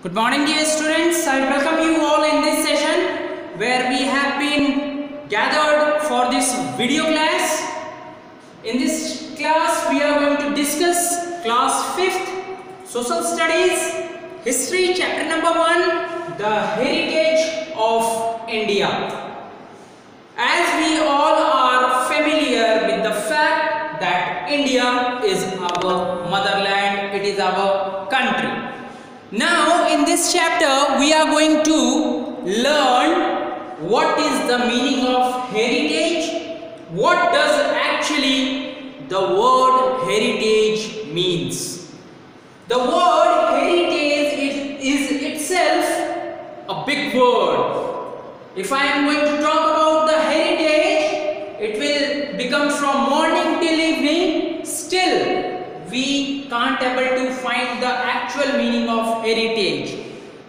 Good morning, dear students. I welcome you all in this session where we have been gathered for this video class. In this class, we are going to discuss class 5th Social Studies History chapter number 1, the Heritage of India. As we all are familiar with the fact that India is our motherland, it is our country. Now in this chapter we are going to learn what is the meaning of heritage, what does actually the word heritage means. The word heritage is itself a big word. If I am going to talk about the heritage, it will become from morning till evening. Still we can't able to find the actual meaning of heritage.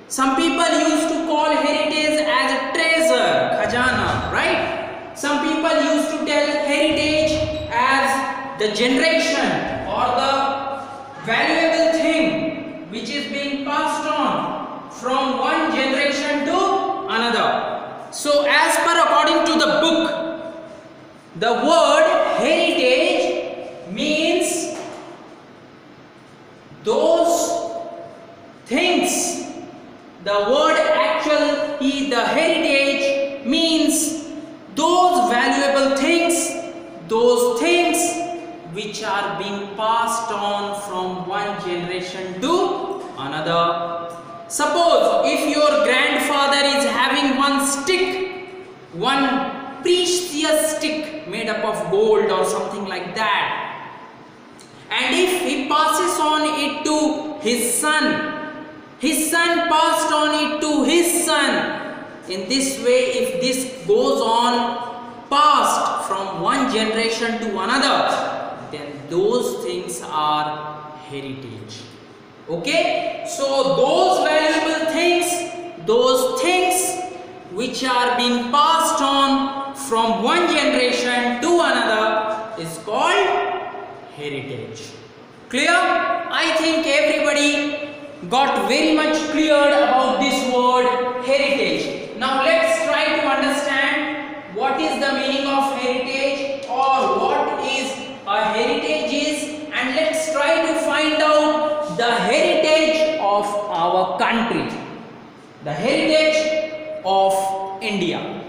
Some people used to call heritage as a treasure, khajana, right? Some people used to tell heritage as the generation or the valuable thing which is being passed on from one generation to another. So as per according to the book, the word heritage means those things. The word actually, the heritage means those valuable things, those things which are being passed on from one generation to another. Suppose if your grandfather is having one stick, one precious stick made up of gold or something like that, and if he passes on it to his son passed on it to his son. In this way, if this goes on passed from one generation to another, then those things are heritage. Okay, so those valuable things, those things which are being passed on from one generation to another is called heritage. Clear? I think everybody got very much cleared about this word heritage. Now let's try to understand what is the meaning of heritage or what is a heritage is, and let's try to find out the heritage of our country, the heritage of India.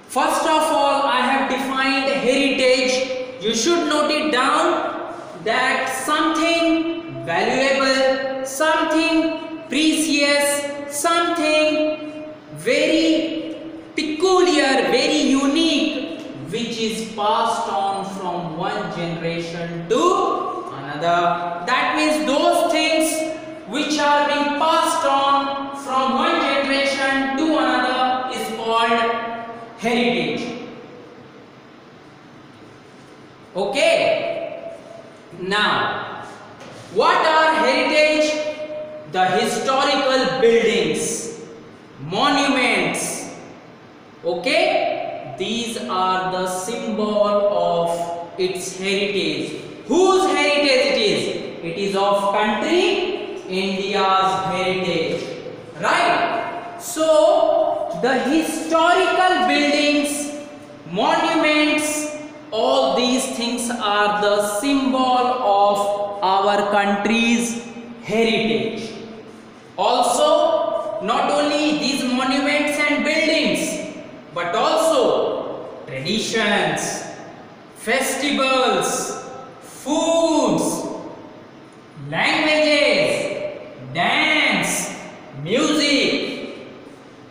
First of all, I have defined heritage. You should note it down that something valuable, something precious, something very peculiar, very unique, which is passed on from one generation to another. That means those things which are being passed on from one generation to another is called heritage. Okay. Now, what are heritage? The historical buildings, monuments. Okay, these are the symbol of its heritage. Whose heritage it is? It is of country India's heritage, right? So the historical buildings, monuments, all these things are the symbol of our country's heritage. Also, not only these monuments and buildings, but also traditions, festivals, foods, languages, dance, music,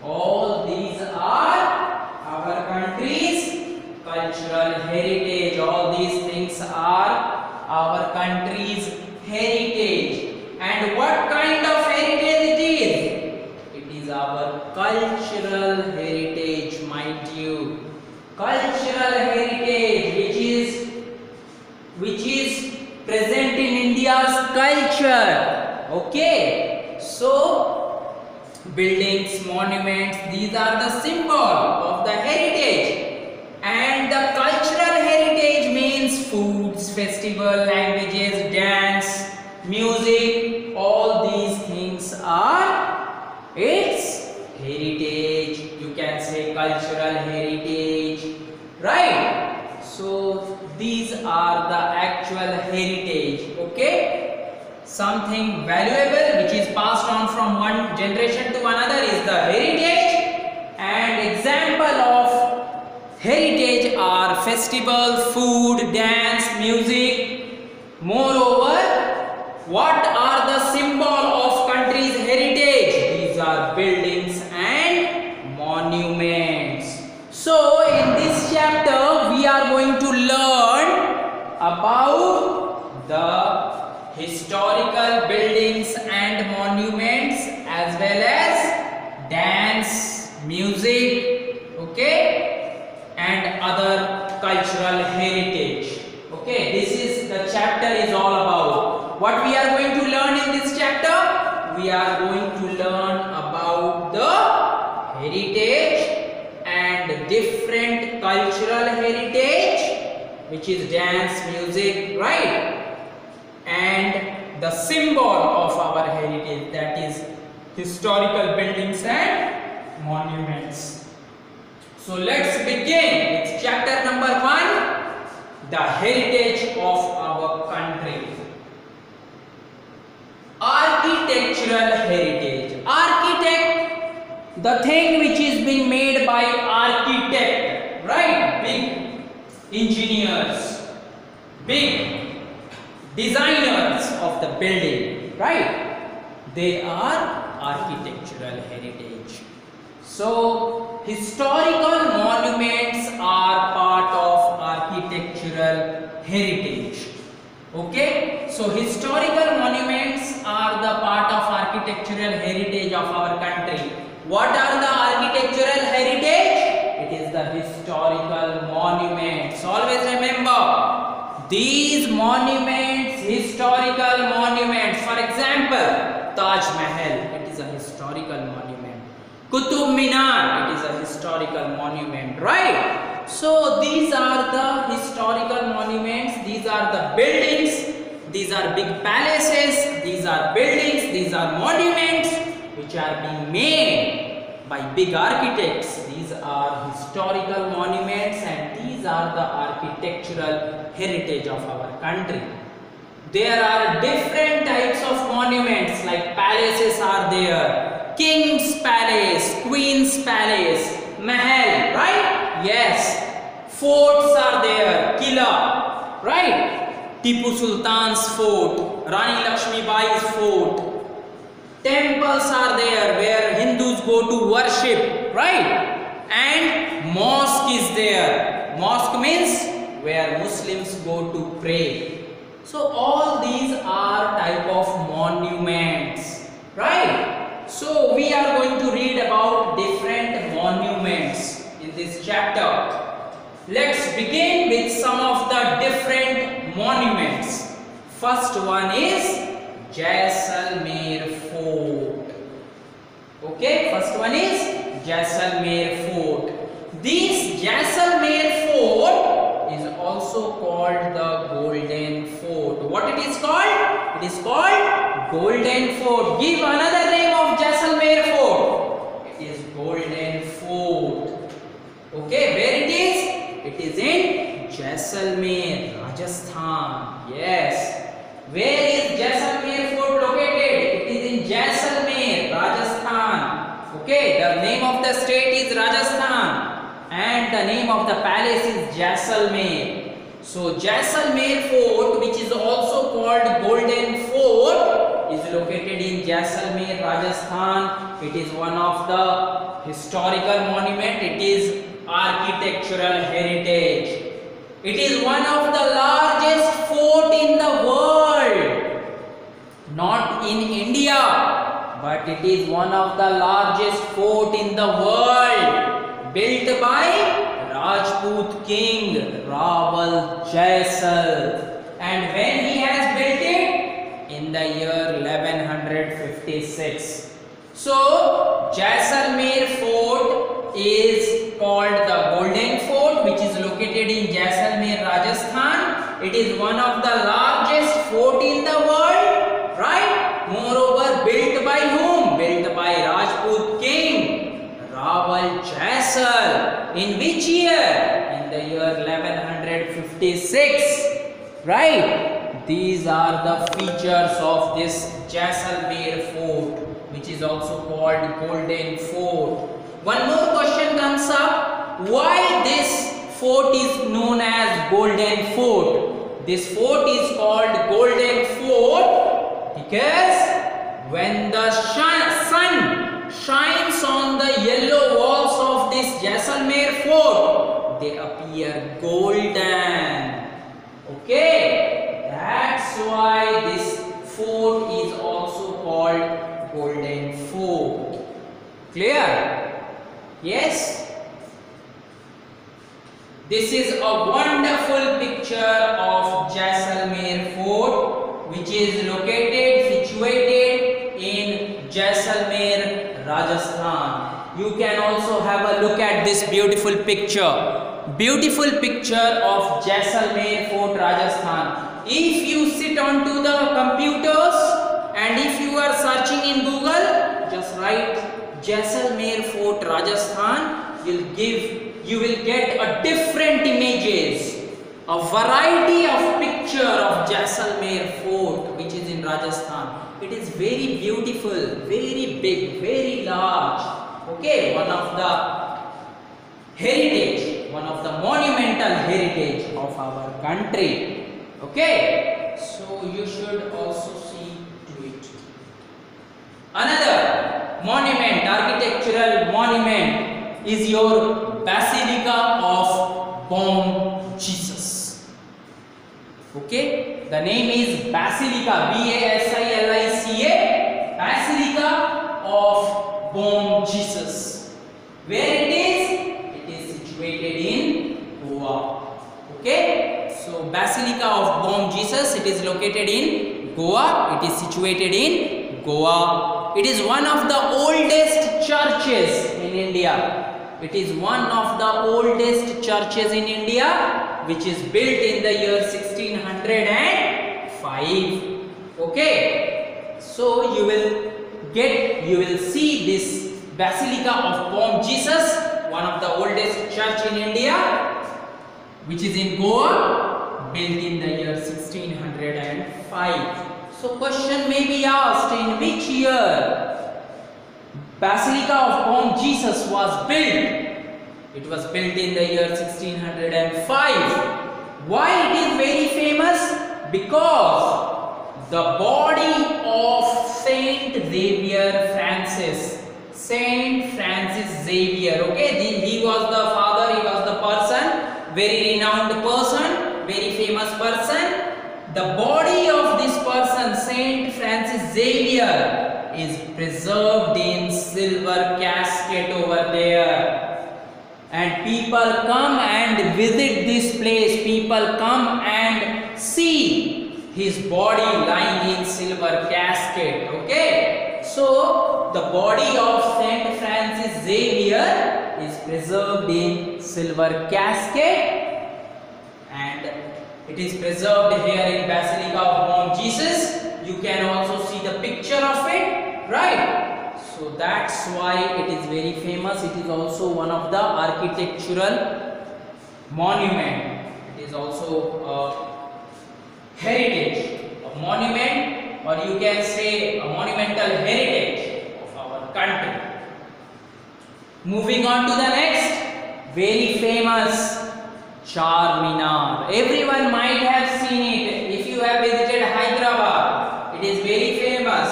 all these are our country's cultural heritage. All these things are our country's heritage. And what kind of heritage it is? It is our cultural heritage, mind you. Cultural heritage which is present in India's culture. Okay, so buildings, monuments, these are the symbol of the heritage. And the cultural heritage means foods, festival, languages, dance, music, all these things are its heritage. You can say cultural heritage, right? So these are the actual heritage, okay? Something valuable which is passed on from one generation to another is the heritage, and example of heritage are festival, food, dance, music. Moreover, what are the symbol of country's heritage? These are buildings and monuments. So in this chapter we are going to learn about the historical buildings and monuments as well as dance, music, okay, and other cultural heritage. Okay, this is the chapter is all about. What we are going to learn in this chapter? We are going to learn about the heritage and different cultural heritage, which is dance, music, right? And the symbol of our heritage, that is historical buildings and monuments. So let's begin with chapter number 1, the heritage of our country. Architectural heritage. Architect, the thing which is being made by architect, right? Big engineers, big designers of the building, right? They are architectural heritage. So historical monuments are part of architectural heritage. Okay, so historical monuments are the part of architectural heritage of our country. What are the architectural heritage? It is the historical monuments. Always remember these monuments, historical monuments. For example, Taj Mahal, it is a historical monument. Qutub Minar, it is a historical monument, right? So these are the historical monuments, these are the buildings, these are big palaces, these are buildings, these are monuments which are being made by big architects. These are historical monuments and these are the architectural heritage of our country. There are different types of monuments, like palaces are there, King's Palace, Queen's Palace, Mahal, right? Yes. Forts are there, Killa, right? Tipu Sultan's fort, Rani Lakshmibai's fort. Temples are there where Hindus go to worship, right? And mosque is there. Mosque means where Muslims go to pray. So all these are type of monuments, right? So we are going to read about different monuments in this chapter. Let's begin with some of the different monuments. First one is Jaisalmer Fort. Okay, first one is Jaisalmer Fort. This Jaisalmer Fort is also called the Golden Fort. What it is called? It is called Golden Fort. Give another name of Jaisalmer Fort. It is Golden Fort. Okay, where it is? It is in Jaisalmer, Rajasthan. Yes. Where is Jaisalmer Fort located? It is in Jaisalmer, Rajasthan. Okay, the name of the state is Rajasthan and the name of the palace is Jaisalmer. So Jaisalmer Fort, which is also called Golden Fort, is located in Jaisalmer, Rajasthan. It is one of the historical monument. It is architectural heritage. It is one of the largest fort in the world. Not in India, but it is one of the largest fort in the world, built by Rajput king Rawal Jaisal. And when he has built it? In the year 1156. So Jaisalmer Fort is called the Golden Fort, which is located in Jaisalmer, Rajasthan. It is one of the largest fort in the world, right? Moreover, built by whom? Built by Rajput In which year? In the year 1156. Right? These are the features of this Jaisalmer fort, which is also called Golden Fort. One more question comes up. Why this fort is known as Golden Fort? This fort is called Golden Fort because when the sun shines on the yellow walls of this Jaisalmer fort, they appear golden. Okay, that's why this fort is also called Golden Fort. Clear? Yes? This is a wonderful picture of Jaisalmer Fort, which is situated in Jaisalmer, Rajasthan. You can also have a look at this beautiful picture. Beautiful picture of Jaisalmer Fort, Rajasthan. If you sit onto the computers and if you are searching in Google, just write Jaisalmer Fort, Rajasthan. You will get a different images, a variety of picture of Jaisalmer Fort, which is in Rajasthan. It is very beautiful, very big, very large. Okay, one of the heritage, one of the monumental heritage of our country. Okay, so you should also see to it. Another monument, architectural monument, is your Basilica of Bom Jesus. Okay, the name is Basilica, B-A-S-I-L-I-C-A, Basilica of Bom Jesus. Where it is? It is situated in Goa. Okay, so Basilica of Bom Jesus, it is located in Goa. It is situated in Goa. It is one of the oldest churches in India. It is one of the oldest churches in India, which is built in the year 1605. Okay, so you will see this Basilica of Bom Jesus, one of the oldest church in India, which is in Goa, built in the year 1605. So question may be asked, in which year Basilica of Bom Jesus was built? It was built in the year 1605. Why it is very famous? Because the body of Saint Francis Xavier, okay, he was the father, he was the person, very renowned person, very famous person. The body of this person, Saint Francis Xavier, is preserved in silver casket over there. And people come and visit this place. People come and see his body lying in silver casket. Okay. So the body of Saint Francis Xavier is preserved in silver casket, and it is preserved here in Basilica of Bom Jesus. You can also see the picture of it, right? So that's why it is very famous. It is also one of the architectural monument. It is also a heritage, a monument, or you can say a monumental heritage of our country. Moving on to the next, very famous Charminar. Everyone might have seen it. If you have visited Hyderabad, it is very famous.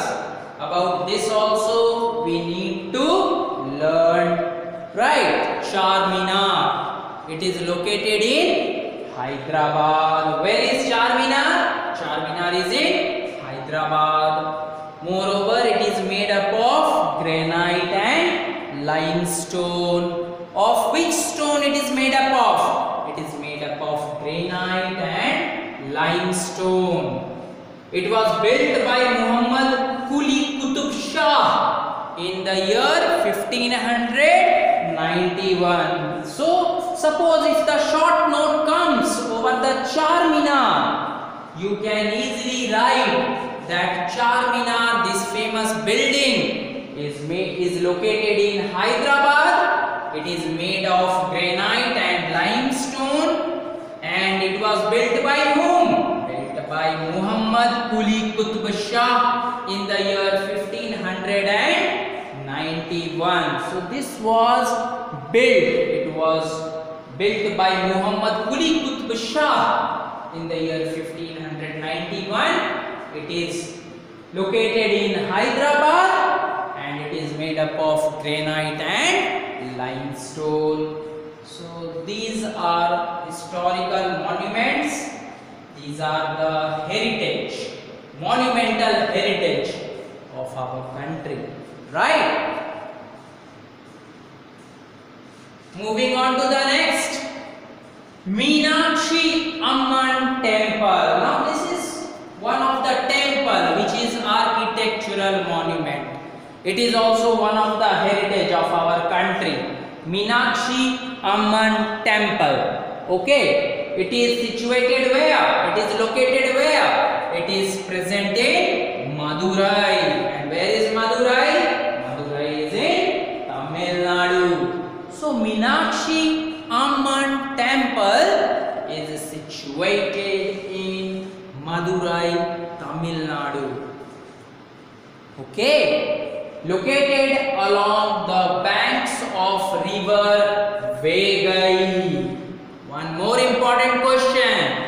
About this also we need to learn, right? Charminar. It is located in Hyderabad. Where is Charminar? Charminar is in Hyderabad. Moreover, it is made up of granite and limestone. Of which stone it is made up of? It is made up of granite and limestone. It was built by Muhammad Quli Qutub Shah in the year 1591. So, suppose if the short note comes over the Charminar, you can easily write that Charminar, this famous building, is located in Hyderabad, It is made of granite and limestone, and it was built by whom? Built by Muhammad Quli Qutb Shah in the year 1591. So this was built. It was built by Muhammad Quli Qutb Shah in the year 1591. It is located in Hyderabad, and it is made up of granite and limestone. So these are historical monuments. These are the heritage, monumental heritage of our country, right? Moving on to the next, Meenakshi Amman Temple. Now this is one of the temple which is architectural monument. It is also one of the heritage of our country. Meenakshi Amman Temple. Okay. It is situated where? It is located where? It is present in Madurai. And where is Madurai? Madurai is in Tamil Nadu. So Meenakshi Amman Temple is situated in Madurai, Tamil Nadu. Okay. Located along the banks of river Vegai. One more important question.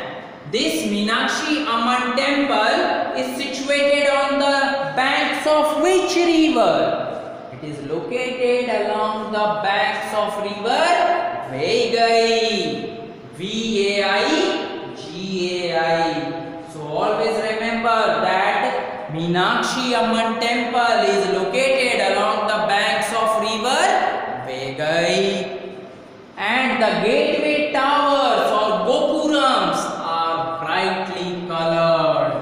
This Meenakshi Amman Temple is situated on the banks of which river? It is located along the banks of river Vegai. V-A-I-G-A-I. So always remember that Meenakshi Amman Temple is located along the banks of river Vegai. And the gateway towers or gopurams are brightly colored.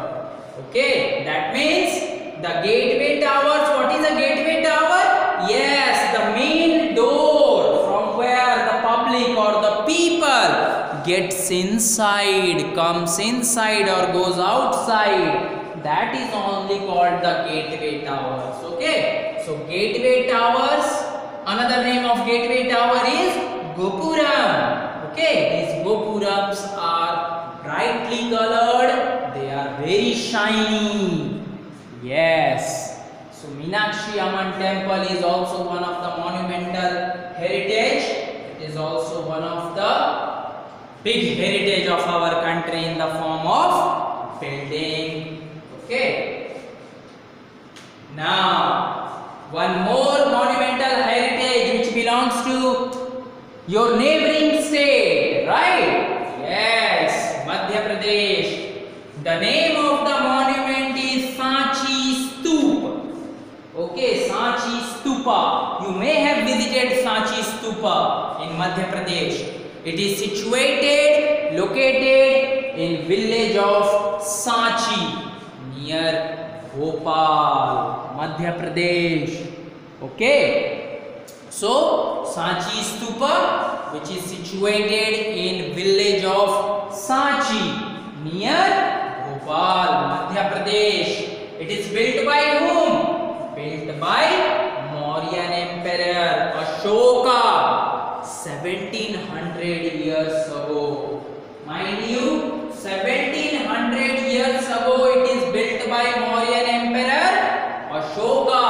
Okay, that means the gateway towers. What is a gateway tower? Yes, the main door from where the public or the people gets inside, comes inside or goes outside. That is only called the gateway towers. Okay, so gateway towers. Another name of gateway tower is Gopuram. Okay, these Gopurams are brightly colored. They are very shiny. Yes. So Meenakshi Amman Temple is also one of the monumental heritage. It is also one of the big heritage of our country in the form of building. Okay. Now, one more monumental heritage which belongs to your neighboring state, right? Yes, Madhya Pradesh. The name of the monument is Sanchi Stupa. Okay, Sanchi Stupa. You may have visited Sanchi Stupa in Madhya Pradesh. It is situated, located in village of Sanchi near Bhopal, Madhya Pradesh. Okay. So, Sanchi Stupa, which is situated in village of Sanchi near Bhopal, Madhya Pradesh. It is built by whom? Built by Mauryan Emperor Ashoka 1700 years ago. Mind you, 1700 years ago it is built by Mauryan Emperor Ashoka.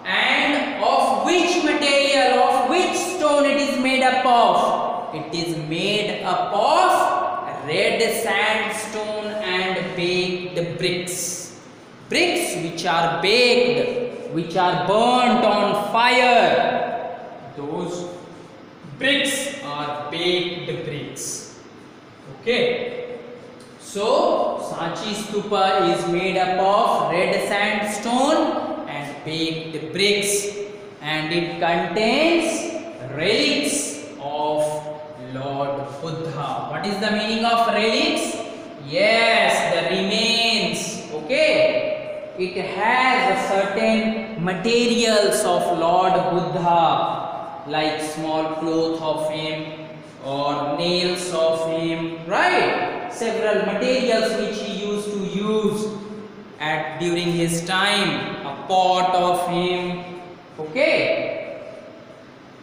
And of which material, of which stone it is made up of? It is made up of red sandstone and baked bricks. Bricks which are baked, which are burnt on fire. Those bricks are baked bricks. Okay. So, Sanchi Stupa is made up of red sandstone and baked bricks, and it contains relics of Lord Buddha. What is the meaning of relics? Yes, the remains. Okay. It has certain materials of Lord Buddha, like small cloth of him or nails of him, right? Several materials which he used to use during his time, a pot of him. Okay.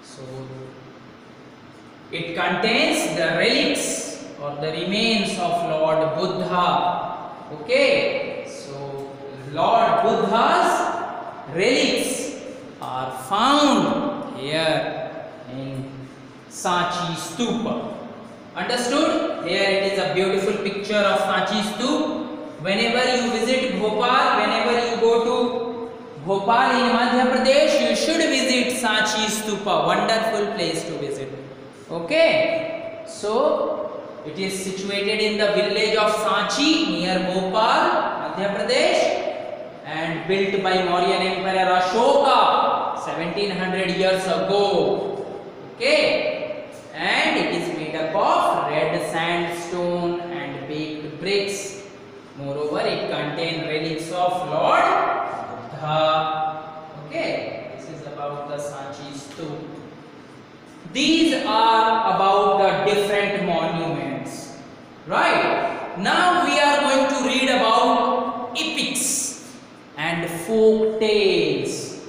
So It contains the relics or the remains of Lord Buddha. Okay, so Lord Buddha's relics are found here in Sanchi Stupa. Understood? Here it is a beautiful picture of Sanchi Stupa. Whenever you visit Bhopal, whenever you go to Bhopal in Madhya Pradesh, you should visit Sanchi Stupa. Wonderful place to visit. Okay, so it is situated in the village of Sanchi near Bhopal, Madhya Pradesh, and built by Mauryan Emperor Ashoka 1700 years ago. Okay, and it is made up of red sandstone and baked bricks. Moreover, it contains relics of Lord Buddha. Okay, this is about the Sanchi Stupa. These are about the different monuments. Right? Now we are going to read about epics and folk tales.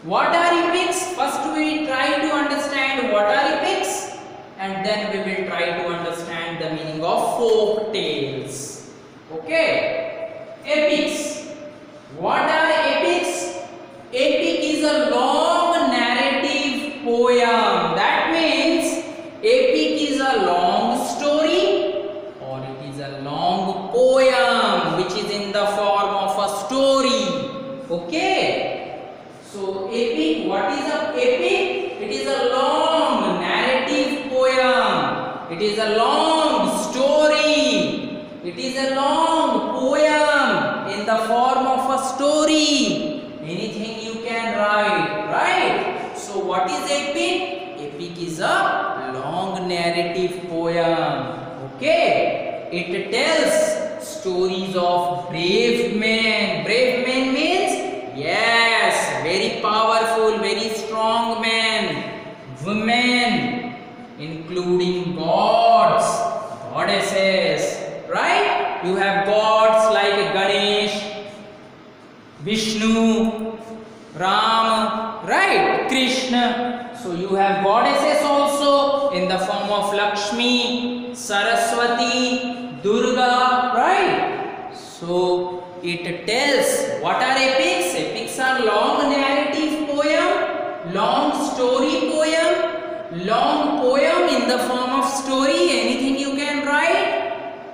What are epics? First we try to understand what are epics, and then we will try to understand the meaning of folk tales. Okay? Epics. What are epics? Epic is a long narrative poem. That means epic is a long story or it is a long poem which is in the form of a story. Okay? So epic, what is a epic? It is a long narrative poem. It is a long story. It is a long poem in the form of a story. Anything you can write, right? So what is epic? Epic is a long narrative poem. Okay? It tells stories of brave men. Brave men means, yes, very powerful, very strong men. Women, including gods, goddesses, right? You have gods like Ganesh, Vishnu, Ram, right? Krishna. So you have goddesses also in the form of Lakshmi, Saraswati, Durga, right? So it tells what are epics? Epics are long narrative poem, long story poem, long poem in the form of story, anything you can write.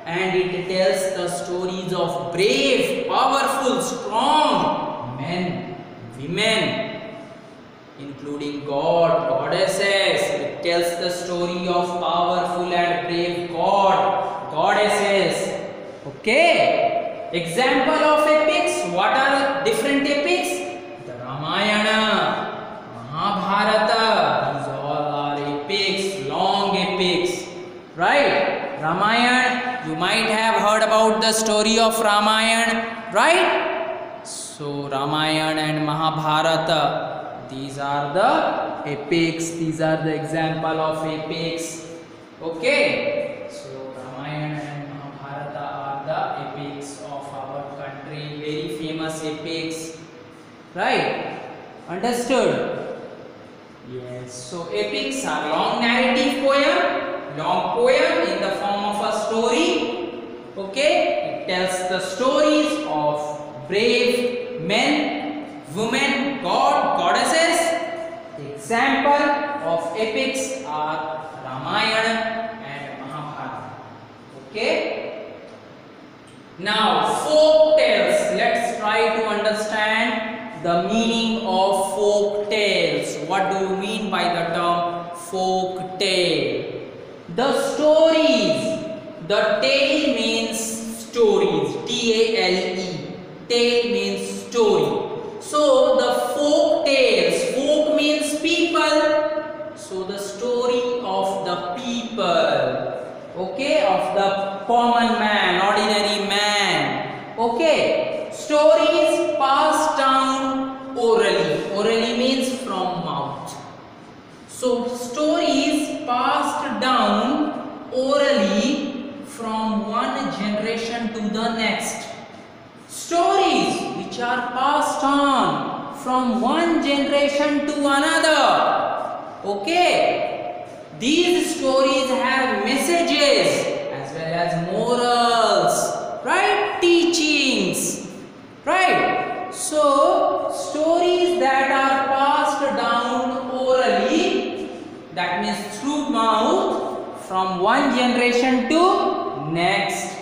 And it tells the stories of brave, powerful, strong men, women, including God, goddesses. It tells the story of powerful and brave God, goddesses. Okay? Example of epics. What are different epics? The Ramayana, Mahabharata. These all are epics, long epics. Right? Ramayana. You might have heard about the story of Ramayana, right? So Ramayana and Mahabharata, these are the epics, these are the example of epics. Okay, so Ramayana and Mahabharata are the epics of our country, very famous epics, right? Understood? Yes, so epics are long narrative poem, long poem in the form of a story. Okay, it tells the stories of brave men, women, god, goddesses. Example of epics are Ramayana and Mahabharata. Okay, now folk tales. Let's try to understand the meaning of folk tales. What do you mean by the term folk tale? The stories. The tale means stories. T-A-L-E. Tale means story. So the folk tales. Folk means people. So the story of the people. Okay, of the common man, ordinary man. Okay, stories passed down orally. Orally means from mouth. So stories passed down orally from one generation to the next. Stories which are passed on from one generation to another. Okay. These stories have messages as well as morals, right? Teachings, right? So, stories that are passed down orally, that means through mouth, from one generation to next.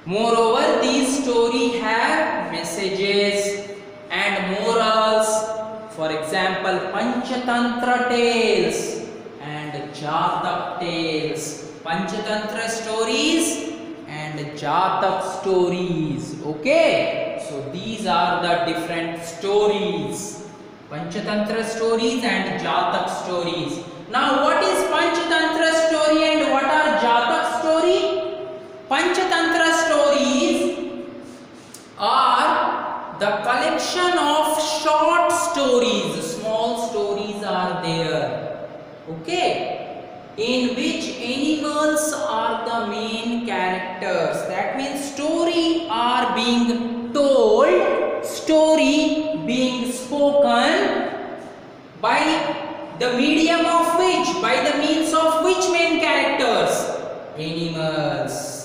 Moreover, these stories have messages and morals. For example, Panchatantra tales and Jatak tales. Panchatantra stories and Jatak stories. Okay, so these are the different stories. Panchatantra stories and Jatak stories. Now, what is Panchatantra story and what are Jatak story? Panchatantra stories are the collection of short stories, small stories are there, okay, in which animals are the main characters. That means story are being told, story being spoken by the medium of which, by the means of which main characters? Animals.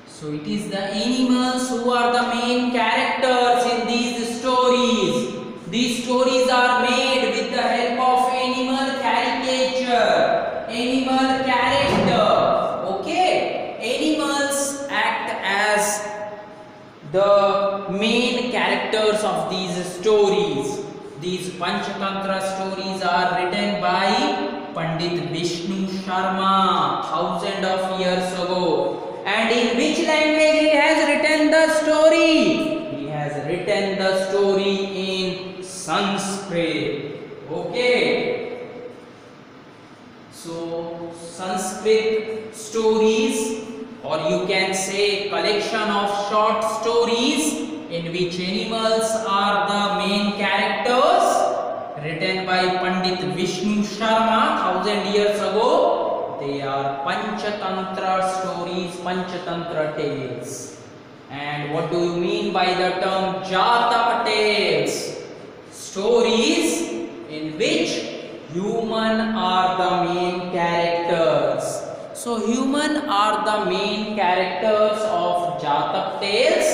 So it is the animals who are the main characters in these stories. These stories are made with the help of animal caricature, animal character. Okay, animals act as the main characters of these stories. These Panchatantra stories are written by Pandit Vishnu Sharma thousands of years ago. And in which language he has written the story? He has written the story in Sanskrit. Okay. So Sanskrit stories, or you can say collection of short stories in which animals are the main characters, written by Pandit Vishnu Sharma 1000 years ago. They are Panchatantra stories, Panchatantra tales. And what do you mean by the term Jataka tales? Stories in which human are the main characters. So human are the main characters of Jatak tales.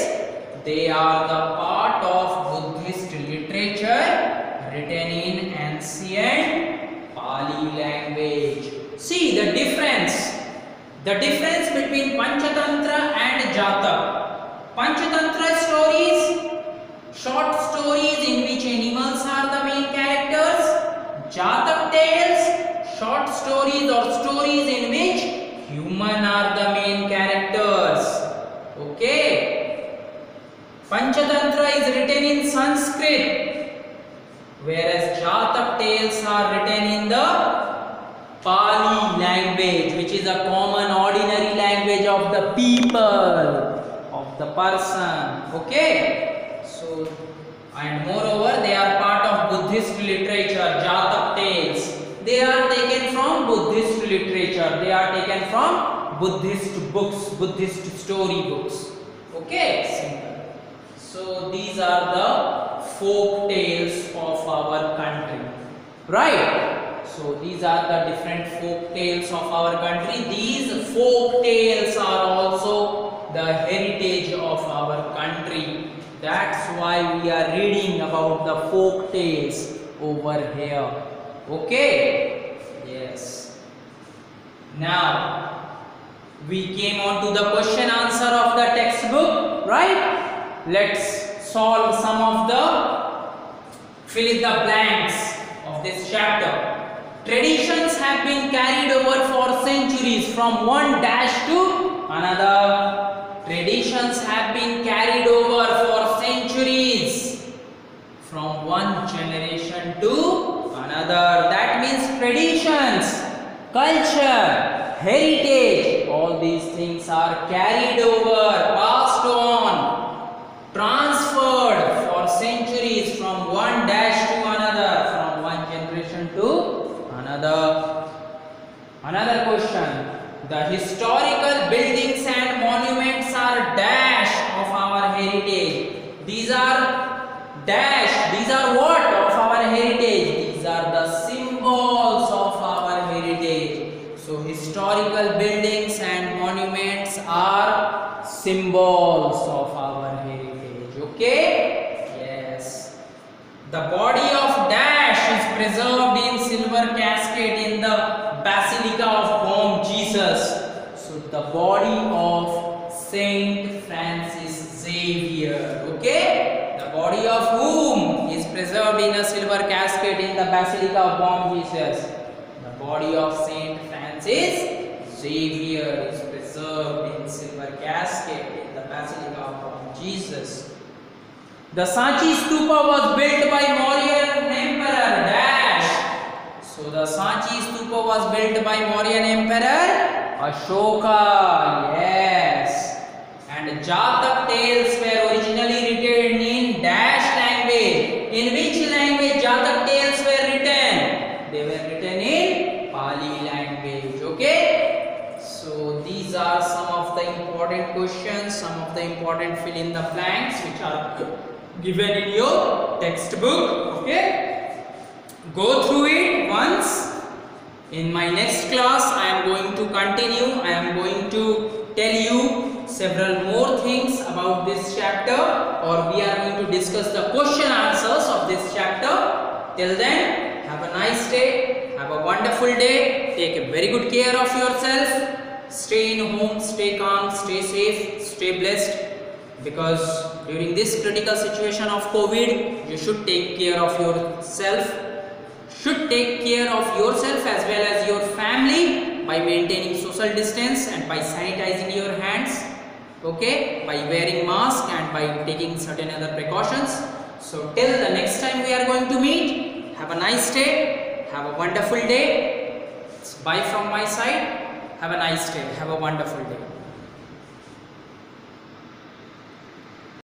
They are the part of Buddhist literature written in ancient Pali language. See the difference between Panchatantra and Jatak. Panchatantra stories, short stories in which animals are the main characters. Jatak tales, short stories or stories in which human are the main characters. Okay. Panchatantra is written in Sanskrit, whereas Jatak tales are written in the Pali language, which is a common ordinary language of the people, of the person. Okay. So, and moreover, they are part of Buddhist literature. Jatak tales, they are taken from Buddhist literature. They are taken from Buddhist books, Buddhist story books. Okay. Simple. So these are the folk tales of our country, right? So these are the different folk tales of our country. These folk tales are also the heritage of our country. That's why we are reading about the folk tales over here. Okay? Yes. Now, we came on to the question answer of the textbook, right? Let's solve some of the fill in the blanks of this chapter. Traditions have been carried over for centuries from one dash to another. Traditions have been carried over for centuries from one generation to another. That means traditions, culture, heritage, all these things are carried over, passed on, transferred for centuries from one dash to another, from one generation to another question. The historical buildings and monuments are dash of our heritage. These are dash. These are what of our heritage? These are the symbols of historical buildings and monuments are symbols of our heritage. Okay? Yes. The body of Dash is preserved in silver casket in the Basilica of Bom Jesus. So the body of Saint Francis Xavier. Okay? The body of whom is preserved in a silver casket in the Basilica of Bom Jesus. The body of Saint Francis Xavier is preserved in silver casket in the Basilica of Bom Jesus. The Sanchi Stupa was built by Mauryan Emperor Dash. So the Sanchi Stupa was built by Mauryan Emperor Ashoka. Yes. And Jatak tales were originally written in Dash language. In which language Jatak tales were written? They were written in Pali language. Okay. So these are some of the important questions, some of the important fill in the blanks which are given in your textbook. Okay, go through it once. In my next class I am going to continue. I am going to tell you several more things about this chapter, or we are going to discuss the question answers of this chapter. Till then, have a nice day, have a wonderful day, take a very good care of yourself, stay in home, stay calm, stay safe, stay blessed. Because during this critical situation of COVID, you should take care of yourself, as well as your family by maintaining social distance and by sanitizing your hands, okay, by wearing mask and by taking certain other precautions. So till the next time we are going to meet, have a nice day, have a wonderful day. Bye from my side. Have a nice day, have a wonderful day.